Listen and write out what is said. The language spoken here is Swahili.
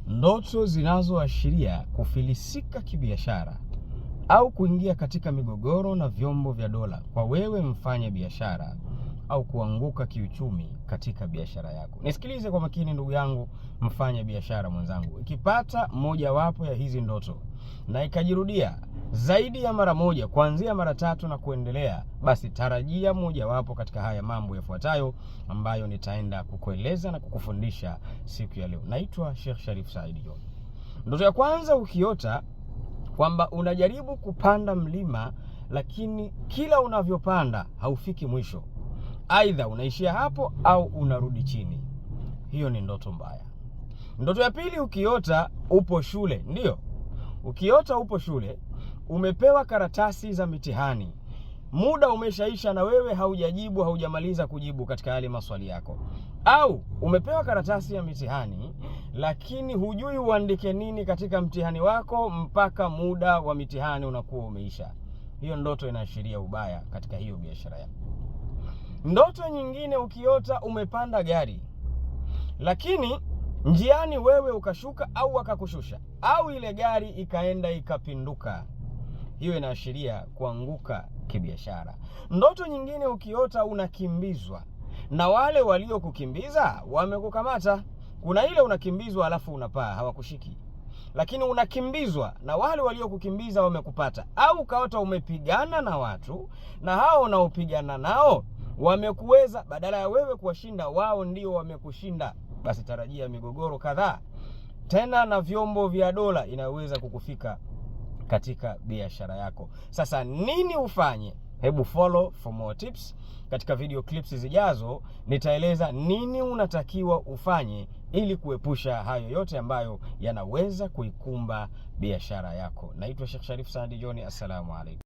Ndoto zinazoashiria kufilisika kibiashara au kuingia katika migogoro na vyombo vya dola kwa wewe mfanya biashara au kuanguka kiuchumi katika biashara yako. Nisikilize kwa makini ndugu yangu mfanya biashara mwenzangu. Ikipata mojawapo ya hizi ndoto na ikajirudia zaidi ya mara moja, kuanzia mara 3 na kuendelea, basi tarajia mojawapo katika haya mambo yafuatayo ambayo nitaenda kukueleza na kukufundisha siku ya leo. Naitwa Sheikh Sharif Said John. Ndoto ya kwanza, ukiota kwamba unajaribu kupanda mlima lakini kila unavyopanda haufiki mwisho, aidha unaishia hapo au unarudi chini, hiyo ni ndoto mbaya. Ndoto ya pili, ukiota upo shule. Ndiyo, ukiota upo shule, umepewa karatasi za mitihani, muda umeshaisha na wewe haujamaliza kujibu katika yale maswali yako, au umepewa karatasi ya mitihani lakini hujui uandike nini katika mtihani wako mpaka muda wa mitihani unakuwa umeisha. Hiyo ndoto inaashiria ubaya katika hiyo biashara yako. Ndoto nyingine, ukiota umepanda gari lakini njiani wewe ukashuka au wakakushusha, au ile gari ikaenda ikapinduka, hiyo inaashiria kuanguka kibiashara. Ndoto nyingine, ukiota unakimbizwa na wale waliokukimbiza wamekukamata. Kuna ile unakimbizwa alafu unapaa, hawakushiki, lakini unakimbizwa na wale waliokukimbiza wamekupata. Au ukaota umepigana na watu na hao unaopigana nao wamekuweza, badala ya wewe kuwashinda wao ndio wamekushinda, basi tarajia migogoro kadhaa tena na vyombo vya dola inaweza kukufika katika biashara yako. Sasa nini ufanye? Hebu follow for more tips. Katika video clips zijazo nitaeleza nini unatakiwa ufanye ili kuepusha hayo yote ambayo yanaweza kuikumba biashara yako. Naitwa Sheikh Sharif Said John. Assalamu alaikum.